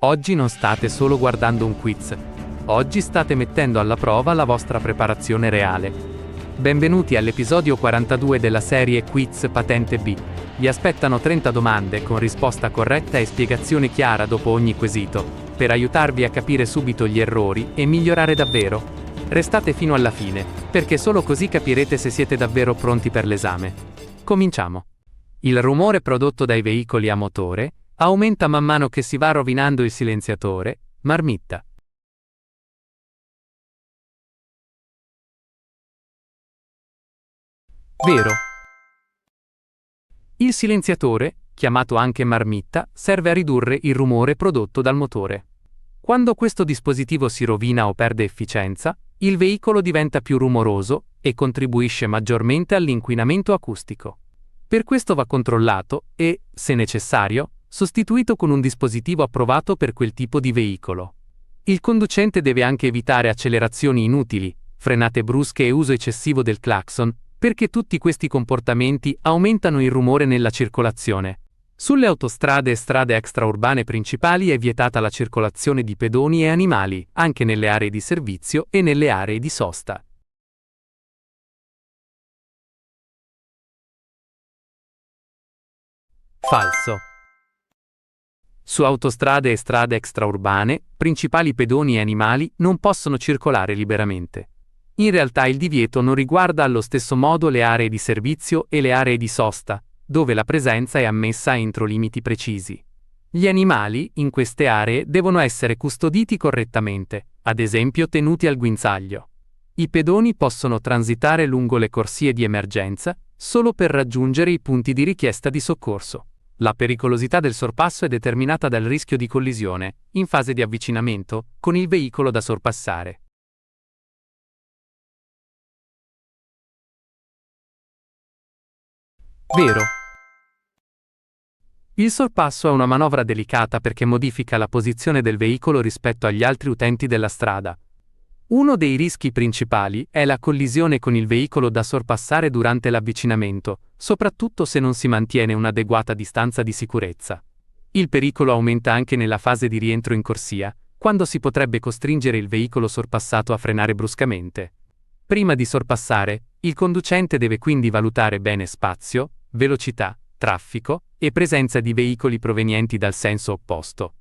Oggi non state solo guardando un quiz. Oggi state mettendo alla prova la vostra preparazione reale. Benvenuti all'episodio 42 della serie Quiz Patente B. Vi aspettano 30 domande con risposta corretta e spiegazione chiara dopo ogni quesito, per aiutarvi a capire subito gli errori e migliorare davvero. Restate fino alla fine, perché solo così capirete se siete davvero pronti per l'esame. Cominciamo. Il rumore prodotto dai veicoli a motore aumenta man mano che si va rovinando il silenziatore, marmitta. Vero. Il silenziatore, chiamato anche marmitta, serve a ridurre il rumore prodotto dal motore. Quando questo dispositivo si rovina o perde efficienza, il veicolo diventa più rumoroso e contribuisce maggiormente all'inquinamento acustico. Per questo va controllato e, se necessario, sostituito con un dispositivo approvato per quel tipo di veicolo. Il conducente deve anche evitare accelerazioni inutili, frenate brusche e uso eccessivo del clacson, perché tutti questi comportamenti aumentano il rumore nella circolazione. Sulle autostrade e strade extraurbane principali è vietata la circolazione di pedoni e animali, anche nelle aree di servizio e nelle aree di sosta. Falso. Su autostrade e strade extraurbane, principali pedoni e animali non possono circolare liberamente. In realtà il divieto non riguarda allo stesso modo le aree di servizio e le aree di sosta, dove la presenza è ammessa entro limiti precisi. Gli animali, in queste aree, devono essere custoditi correttamente, ad esempio tenuti al guinzaglio. I pedoni possono transitare lungo le corsie di emergenza solo per raggiungere i punti di richiesta di soccorso. La pericolosità del sorpasso è determinata dal rischio di collisione, in fase di avvicinamento, con il veicolo da sorpassare. Vero. Il sorpasso è una manovra delicata perché modifica la posizione del veicolo rispetto agli altri utenti della strada. Uno dei rischi principali è la collisione con il veicolo da sorpassare durante l'avvicinamento, soprattutto se non si mantiene un'adeguata distanza di sicurezza. Il pericolo aumenta anche nella fase di rientro in corsia, quando si potrebbe costringere il veicolo sorpassato a frenare bruscamente. Prima di sorpassare, il conducente deve quindi valutare bene spazio, velocità, traffico e presenza di veicoli provenienti dal senso opposto.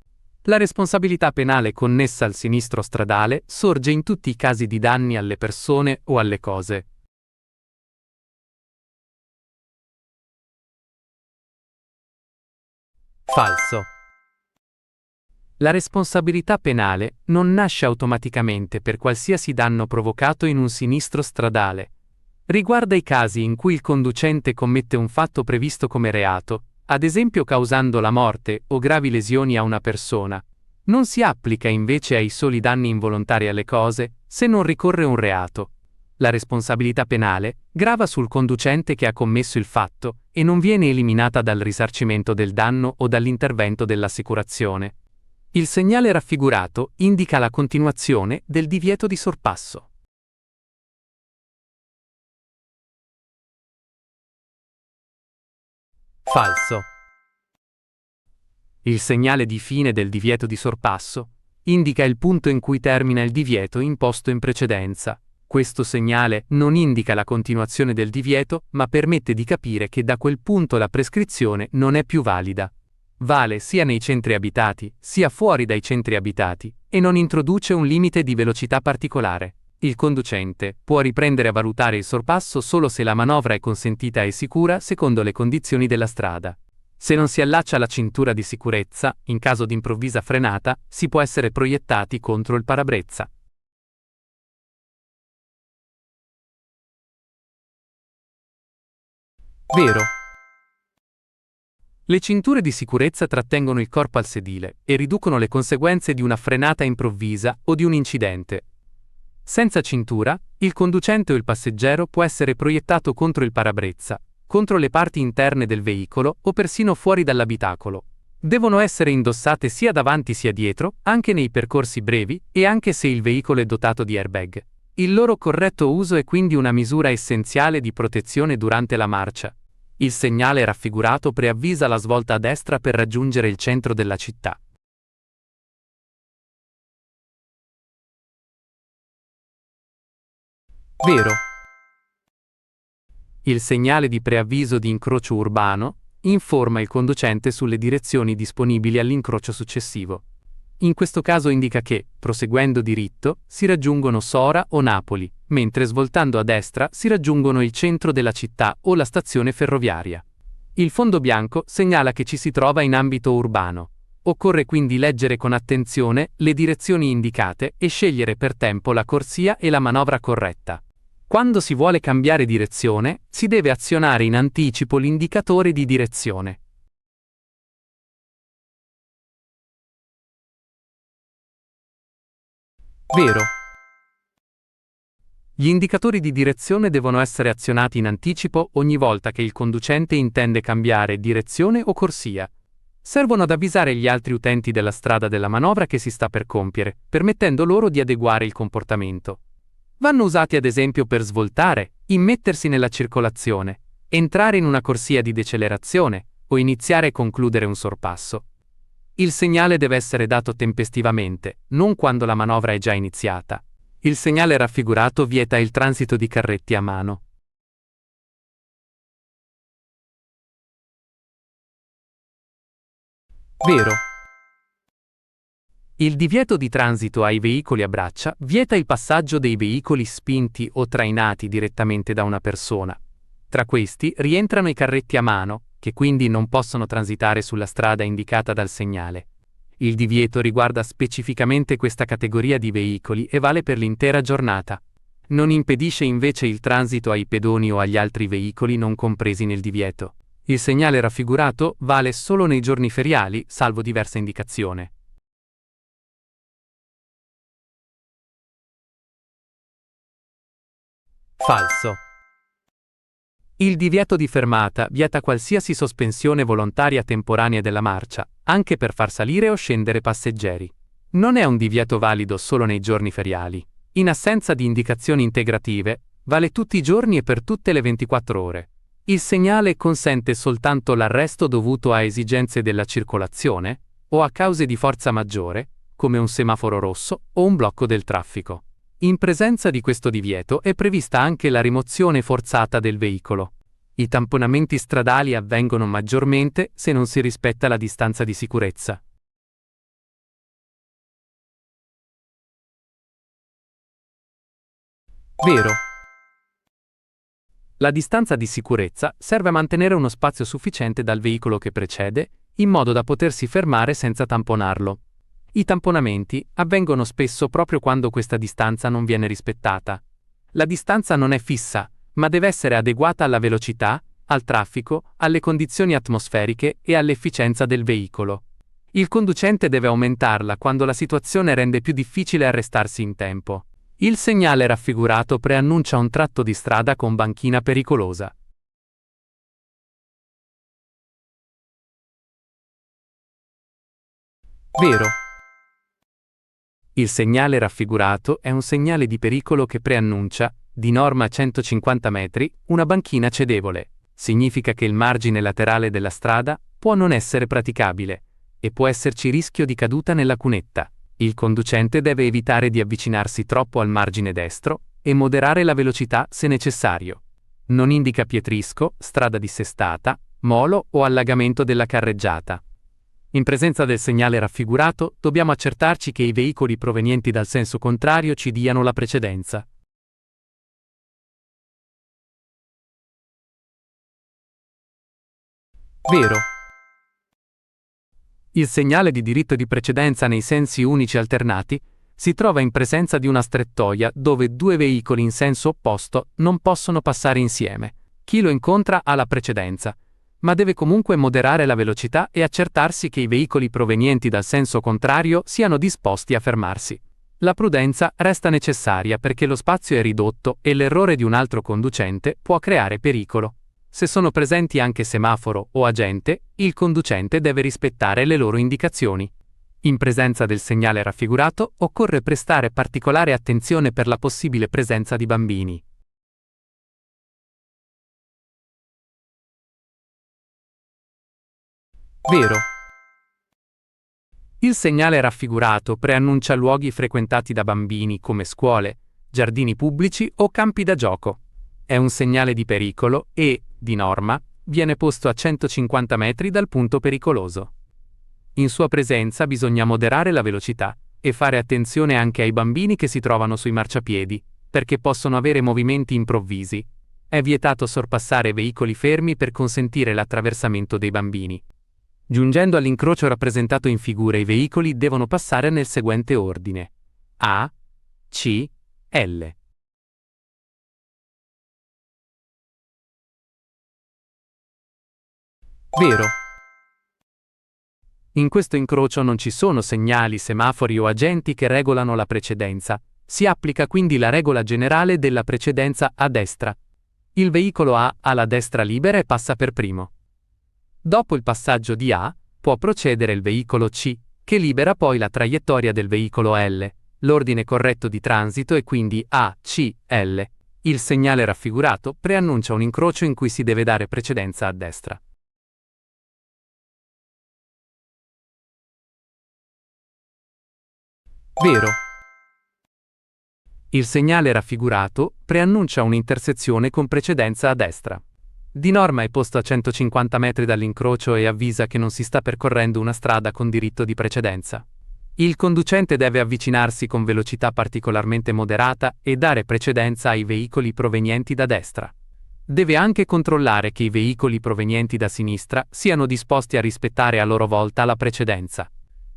La responsabilità penale connessa al sinistro stradale sorge in tutti i casi di danni alle persone o alle cose. Falso. La responsabilità penale non nasce automaticamente per qualsiasi danno provocato in un sinistro stradale. Riguarda i casi in cui il conducente commette un fatto previsto come reato, ad esempio causando la morte o gravi lesioni a una persona. Non si applica invece ai soli danni involontari alle cose, se non ricorre un reato. La responsabilità penale grava sul conducente che ha commesso il fatto e non viene eliminata dal risarcimento del danno o dall'intervento dell'assicurazione. Il segnale raffigurato indica la continuazione del divieto di sorpasso. Falso. Il segnale di fine del divieto di sorpasso indica il punto in cui termina il divieto imposto in precedenza. Questo segnale non indica la continuazione del divieto, ma permette di capire che da quel punto la prescrizione non è più valida. Vale sia nei centri abitati, sia fuori dai centri abitati, e non introduce un limite di velocità particolare. Il conducente può riprendere a valutare il sorpasso solo se la manovra è consentita e sicura secondo le condizioni della strada. Se non si allaccia la cintura di sicurezza, in caso di improvvisa frenata, si può essere proiettati contro il parabrezza. Vero. Le cinture di sicurezza trattengono il corpo al sedile e riducono le conseguenze di una frenata improvvisa o di un incidente. Senza cintura, il conducente o il passeggero può essere proiettato contro il parabrezza, contro le parti interne del veicolo o persino fuori dall'abitacolo. Devono essere indossate sia davanti sia dietro, anche nei percorsi brevi e anche se il veicolo è dotato di airbag. Il loro corretto uso è quindi una misura essenziale di protezione durante la marcia. Il segnale raffigurato preavvisa la svolta a destra per raggiungere il centro della città. Vero. Il segnale di preavviso di incrocio urbano informa il conducente sulle direzioni disponibili all'incrocio successivo. In questo caso indica che, proseguendo diritto, si raggiungono Sora o Napoli, mentre svoltando a destra si raggiungono il centro della città o la stazione ferroviaria. Il fondo bianco segnala che ci si trova in ambito urbano. Occorre quindi leggere con attenzione le direzioni indicate e scegliere per tempo la corsia e la manovra corretta. Quando si vuole cambiare direzione, si deve azionare in anticipo l'indicatore di direzione. Vero. Gli indicatori di direzione devono essere azionati in anticipo ogni volta che il conducente intende cambiare direzione o corsia. Servono ad avvisare gli altri utenti della strada della manovra che si sta per compiere, permettendo loro di adeguare il comportamento. Vanno usati ad esempio per svoltare, immettersi nella circolazione, entrare in una corsia di decelerazione o iniziare e concludere un sorpasso. Il segnale deve essere dato tempestivamente, non quando la manovra è già iniziata. Il segnale raffigurato vieta il transito di carretti a mano. Vero. Il divieto di transito ai veicoli a braccia vieta il passaggio dei veicoli spinti o trainati direttamente da una persona. Tra questi rientrano i carretti a mano, che quindi non possono transitare sulla strada indicata dal segnale. Il divieto riguarda specificamente questa categoria di veicoli e vale per l'intera giornata. Non impedisce invece il transito ai pedoni o agli altri veicoli non compresi nel divieto. Il segnale raffigurato vale solo nei giorni feriali, salvo diversa indicazione. Falso. Il divieto di fermata vieta qualsiasi sospensione volontaria temporanea della marcia, anche per far salire o scendere passeggeri. Non è un divieto valido solo nei giorni feriali. In assenza di indicazioni integrative, vale tutti i giorni e per tutte le 24 ore. Il segnale consente soltanto l'arresto dovuto a esigenze della circolazione o a cause di forza maggiore, come un semaforo rosso o un blocco del traffico. In presenza di questo divieto è prevista anche la rimozione forzata del veicolo. I tamponamenti stradali avvengono maggiormente se non si rispetta la distanza di sicurezza. Vero. La distanza di sicurezza serve a mantenere uno spazio sufficiente dal veicolo che precede, in modo da potersi fermare senza tamponarlo. I tamponamenti avvengono spesso proprio quando questa distanza non viene rispettata. La distanza non è fissa, ma deve essere adeguata alla velocità, al traffico, alle condizioni atmosferiche e all'efficienza del veicolo. Il conducente deve aumentarla quando la situazione rende più difficile arrestarsi in tempo. Il segnale raffigurato preannuncia un tratto di strada con banchina pericolosa. Vero. Il segnale raffigurato è un segnale di pericolo che preannuncia, di norma a 150 metri, una banchina cedevole. Significa che il margine laterale della strada può non essere praticabile e può esserci rischio di caduta nella cunetta. Il conducente deve evitare di avvicinarsi troppo al margine destro e moderare la velocità se necessario. Non indica pietrisco, strada dissestata, molo o allagamento della carreggiata. In presenza del segnale raffigurato, dobbiamo accertarci che i veicoli provenienti dal senso contrario ci diano la precedenza. Vero. Il segnale di diritto di precedenza nei sensi unici alternati si trova in presenza di una strettoia dove due veicoli in senso opposto non possono passare insieme. Chi lo incontra ha la precedenza, ma deve comunque moderare la velocità e accertarsi che i veicoli provenienti dal senso contrario siano disposti a fermarsi. La prudenza resta necessaria perché lo spazio è ridotto e l'errore di un altro conducente può creare pericolo. Se sono presenti anche semaforo o agente, il conducente deve rispettare le loro indicazioni. In presenza del segnale raffigurato, occorre prestare particolare attenzione per la possibile presenza di bambini. Vero. Il segnale raffigurato preannuncia luoghi frequentati da bambini come scuole, giardini pubblici o campi da gioco. È un segnale di pericolo e, di norma, viene posto a 150 metri dal punto pericoloso. In sua presenza bisogna moderare la velocità e fare attenzione anche ai bambini che si trovano sui marciapiedi, perché possono avere movimenti improvvisi. È vietato sorpassare veicoli fermi per consentire l'attraversamento dei bambini. Giungendo all'incrocio rappresentato in figura, i veicoli devono passare nel seguente ordine: A, C, L. Vero. In questo incrocio non ci sono segnali, semafori o agenti che regolano la precedenza. Si applica quindi la regola generale della precedenza a destra. Il veicolo A ha la destra libera e passa per primo. Dopo il passaggio di A, può procedere il veicolo C, che libera poi la traiettoria del veicolo L. L'ordine corretto di transito è quindi A, C, L. Il segnale raffigurato preannuncia un incrocio in cui si deve dare precedenza a destra. Vero. Il segnale raffigurato preannuncia un'intersezione con precedenza a destra. Di norma è posto a 150 metri dall'incrocio e avvisa che non si sta percorrendo una strada con diritto di precedenza. Il conducente deve avvicinarsi con velocità particolarmente moderata e dare precedenza ai veicoli provenienti da destra. Deve anche controllare che i veicoli provenienti da sinistra siano disposti a rispettare a loro volta la precedenza.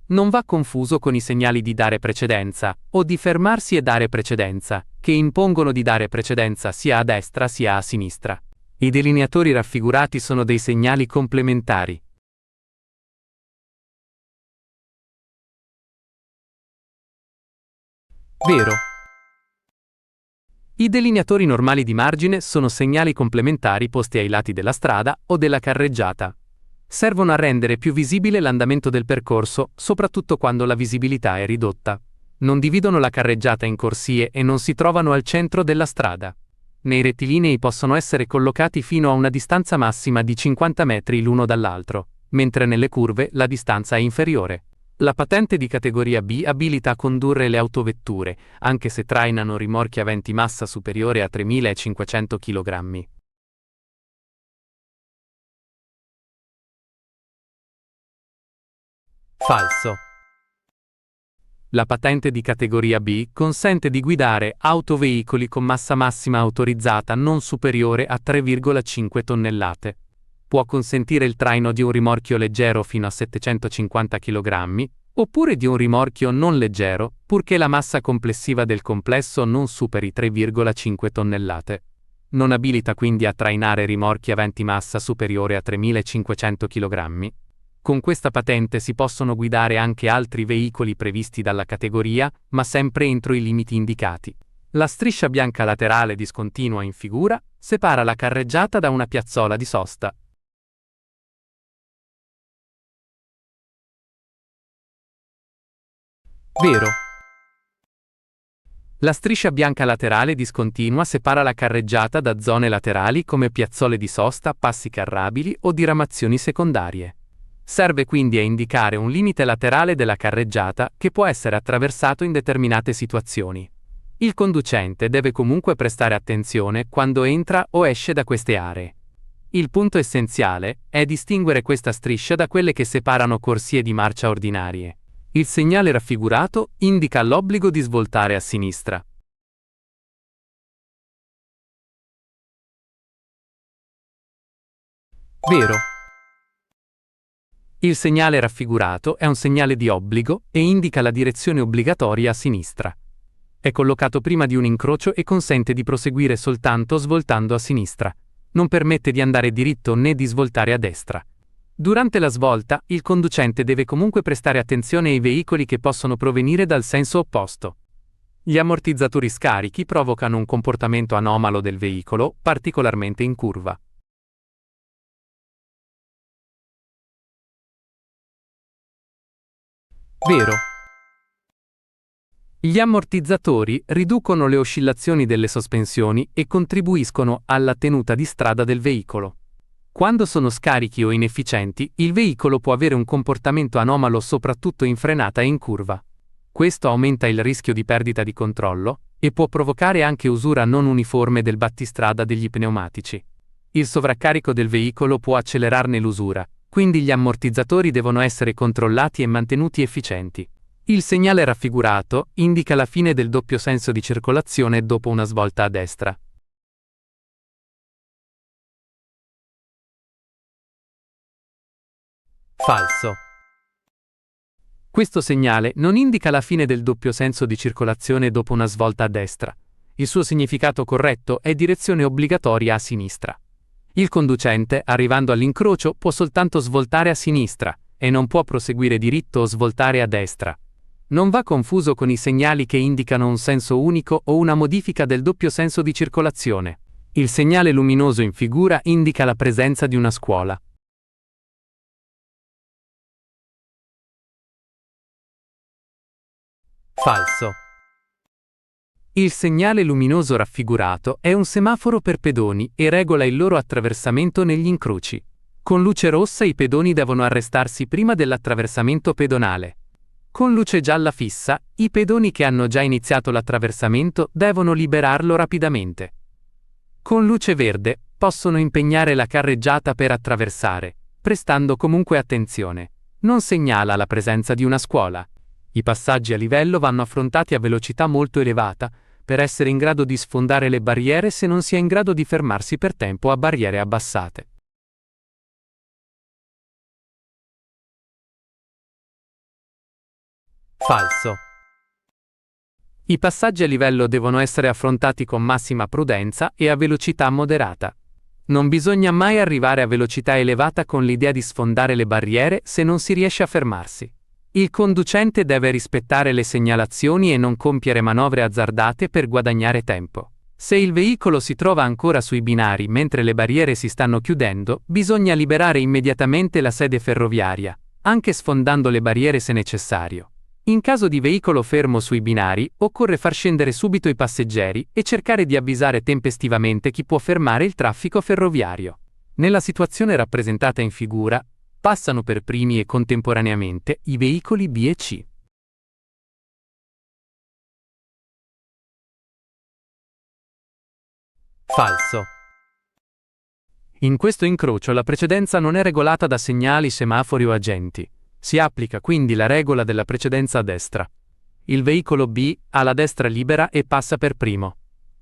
Non va confuso con i segnali di dare precedenza o di fermarsi e dare precedenza, che impongono di dare precedenza sia a destra sia a sinistra. I delineatori raffigurati sono dei segnali complementari. Vero. I delineatori normali di margine sono segnali complementari posti ai lati della strada o della carreggiata. Servono a rendere più visibile l'andamento del percorso, soprattutto quando la visibilità è ridotta. Non dividono la carreggiata in corsie e non si trovano al centro della strada. Nei rettilinei possono essere collocati fino a una distanza massima di 50 metri l'uno dall'altro, mentre nelle curve la distanza è inferiore. La patente di categoria B abilita a condurre le autovetture, anche se trainano rimorchi aventi massa superiore a 3.500 kg. Falso. La patente di categoria B consente di guidare autoveicoli con massa massima autorizzata non superiore a 3,5 tonnellate. Può consentire il traino di un rimorchio leggero fino a 750 kg, oppure di un rimorchio non leggero, purché la massa complessiva del complesso non superi 3,5 tonnellate. Non abilita quindi a trainare rimorchi aventi massa superiore a 3.500 kg. Con questa patente si possono guidare anche altri veicoli previsti dalla categoria, ma sempre entro i limiti indicati. La striscia bianca laterale discontinua in figura separa la carreggiata da una piazzola di sosta. Vero. La striscia bianca laterale discontinua separa la carreggiata da zone laterali come piazzole di sosta, passi carrabili o diramazioni secondarie. Serve quindi a indicare un limite laterale della carreggiata che può essere attraversato in determinate situazioni. Il conducente deve comunque prestare attenzione quando entra o esce da queste aree. Il punto essenziale è distinguere questa striscia da quelle che separano corsie di marcia ordinarie. Il segnale raffigurato indica l'obbligo di svoltare a sinistra. Vero. Il segnale raffigurato è un segnale di obbligo e indica la direzione obbligatoria a sinistra. È collocato prima di un incrocio e consente di proseguire soltanto svoltando a sinistra. Non permette di andare diritto né di svoltare a destra. Durante la svolta, il conducente deve comunque prestare attenzione ai veicoli che possono provenire dal senso opposto. Gli ammortizzatori scarichi provocano un comportamento anomalo del veicolo, particolarmente in curva. Vero. Gli ammortizzatori riducono le oscillazioni delle sospensioni e contribuiscono alla tenuta di strada del veicolo. Quando sono scarichi o inefficienti, il veicolo può avere un comportamento anomalo soprattutto in frenata e in curva. Questo aumenta il rischio di perdita di controllo e può provocare anche usura non uniforme del battistrada degli pneumatici. Il sovraccarico del veicolo può accelerarne l'usura, quindi gli ammortizzatori devono essere controllati e mantenuti efficienti. Il segnale raffigurato indica la fine del doppio senso di circolazione dopo una svolta a destra. Falso. Questo segnale non indica la fine del doppio senso di circolazione dopo una svolta a destra. Il suo significato corretto è direzione obbligatoria a sinistra. Il conducente, arrivando all'incrocio, può soltanto svoltare a sinistra e non può proseguire diritto o svoltare a destra. Non va confuso con i segnali che indicano un senso unico o una modifica del doppio senso di circolazione. Il segnale luminoso in figura indica la presenza di una scuola. Falso. Il segnale luminoso raffigurato è un semaforo per pedoni e regola il loro attraversamento negli incroci. Con luce rossa i pedoni devono arrestarsi prima dell'attraversamento pedonale. Con luce gialla fissa, i pedoni che hanno già iniziato l'attraversamento devono liberarlo rapidamente. Con luce verde, possono impegnare la carreggiata per attraversare, prestando comunque attenzione. Non segnala la presenza di una scuola. I passaggi a livello vanno affrontati a velocità molto elevata, per essere in grado di sfondare le barriere se non si è in grado di fermarsi per tempo a barriere abbassate. Falso. I passaggi a livello devono essere affrontati con massima prudenza e a velocità moderata. Non bisogna mai arrivare a velocità elevata con l'idea di sfondare le barriere se non si riesce a fermarsi. Il conducente deve rispettare le segnalazioni e non compiere manovre azzardate per guadagnare tempo. Se il veicolo si trova ancora sui binari mentre le barriere si stanno chiudendo, bisogna liberare immediatamente la sede ferroviaria, anche sfondando le barriere se necessario. In caso di veicolo fermo sui binari, occorre far scendere subito i passeggeri e cercare di avvisare tempestivamente chi può fermare il traffico ferroviario. Nella situazione rappresentata in figura, passano per primi e contemporaneamente i veicoli B e C. Falso. In questo incrocio la precedenza non è regolata da segnali, semafori o agenti. Si applica quindi la regola della precedenza a destra. Il veicolo B ha la destra libera e passa per primo.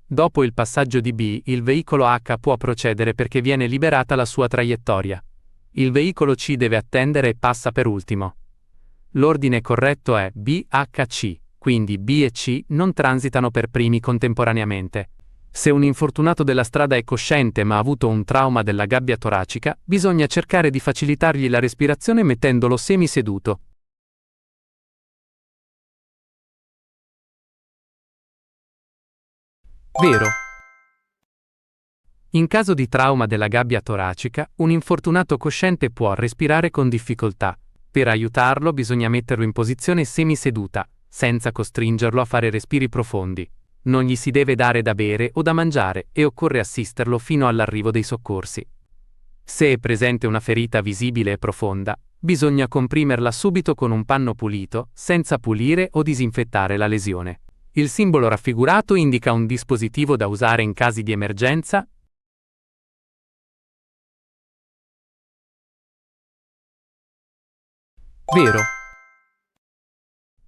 Dopo il passaggio di B, il veicolo H può procedere perché viene liberata la sua traiettoria. Il veicolo C deve attendere e passa per ultimo. L'ordine corretto è BHC, quindi B e C non transitano per primi contemporaneamente. Se un infortunato della strada è cosciente ma ha avuto un trauma della gabbia toracica, bisogna cercare di facilitargli la respirazione mettendolo semiseduto. Vero. In caso di trauma della gabbia toracica, un infortunato cosciente può respirare con difficoltà. Per aiutarlo bisogna metterlo in posizione semiseduta, senza costringerlo a fare respiri profondi. Non gli si deve dare da bere o da mangiare e occorre assisterlo fino all'arrivo dei soccorsi. Se è presente una ferita visibile e profonda, bisogna comprimerla subito con un panno pulito, senza pulire o disinfettare la lesione. Il simbolo raffigurato indica un dispositivo da usare in casi di emergenza. Vero.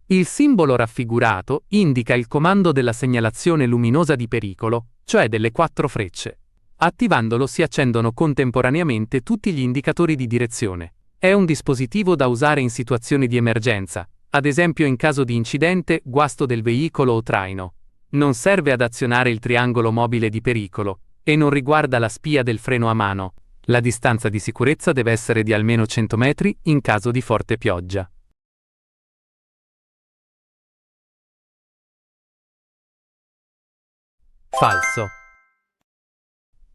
Il simbolo raffigurato indica il comando della segnalazione luminosa di pericolo, cioè delle 4 frecce. Attivandolo si accendono contemporaneamente tutti gli indicatori di direzione. È un dispositivo da usare in situazioni di emergenza, ad esempio in caso di incidente, guasto del veicolo o traino. Non serve ad azionare il triangolo mobile di pericolo e non riguarda la spia del freno a mano. La distanza di sicurezza deve essere di almeno 100 metri in caso di forte pioggia. Falso.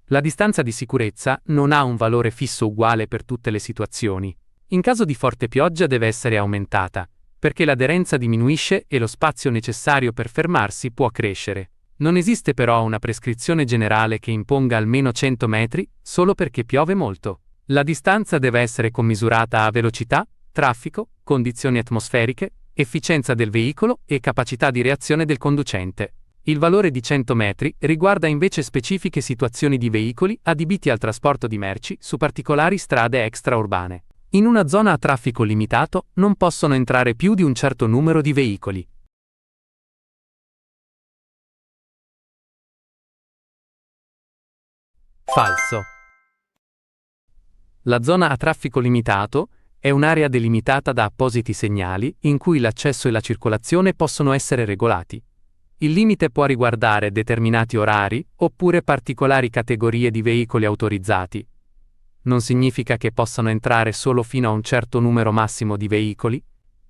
La distanza di sicurezza non ha un valore fisso uguale per tutte le situazioni. In caso di forte pioggia deve essere aumentata, perché l'aderenza diminuisce e lo spazio necessario per fermarsi può crescere. Non esiste però una prescrizione generale che imponga almeno 100 metri solo perché piove molto. La distanza deve essere commisurata a velocità, traffico, condizioni atmosferiche, efficienza del veicolo e capacità di reazione del conducente. Il valore di 100 metri riguarda invece specifiche situazioni di veicoli adibiti al trasporto di merci su particolari strade extraurbane. In una zona a traffico limitato non possono entrare più di un certo numero di veicoli. Falso. La zona a traffico limitato è un'area delimitata da appositi segnali in cui l'accesso e la circolazione possono essere regolati. Il limite può riguardare determinati orari oppure particolari categorie di veicoli autorizzati. Non significa che possano entrare solo fino a un certo numero massimo di veicoli.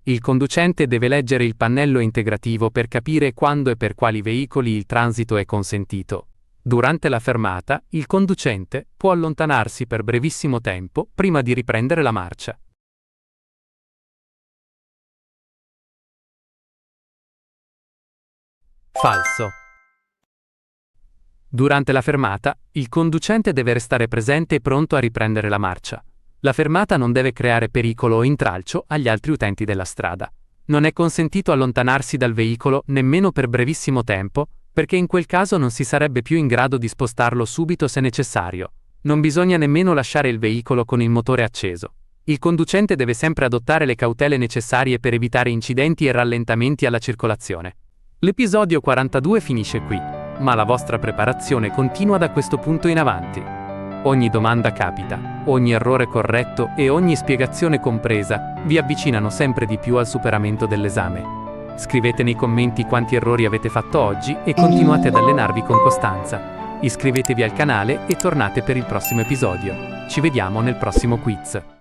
Il conducente deve leggere il pannello integrativo per capire quando e per quali veicoli il transito è consentito. Durante la fermata, il conducente può allontanarsi per brevissimo tempo prima di riprendere la marcia. Falso. Durante la fermata, il conducente deve restare presente e pronto a riprendere la marcia. La fermata non deve creare pericolo o intralcio agli altri utenti della strada. Non è consentito allontanarsi dal veicolo nemmeno per brevissimo tempo, perché in quel caso non si sarebbe più in grado di spostarlo subito se necessario. Non bisogna nemmeno lasciare il veicolo con il motore acceso. Il conducente deve sempre adottare le cautele necessarie per evitare incidenti e rallentamenti alla circolazione. L'episodio 42 finisce qui, ma la vostra preparazione continua da questo punto in avanti. Ogni domanda capita, ogni errore corretto e ogni spiegazione compresa vi avvicinano sempre di più al superamento dell'esame. Scrivete nei commenti quanti errori avete fatto oggi e continuate ad allenarvi con costanza. Iscrivetevi al canale e tornate per il prossimo episodio. Ci vediamo nel prossimo quiz.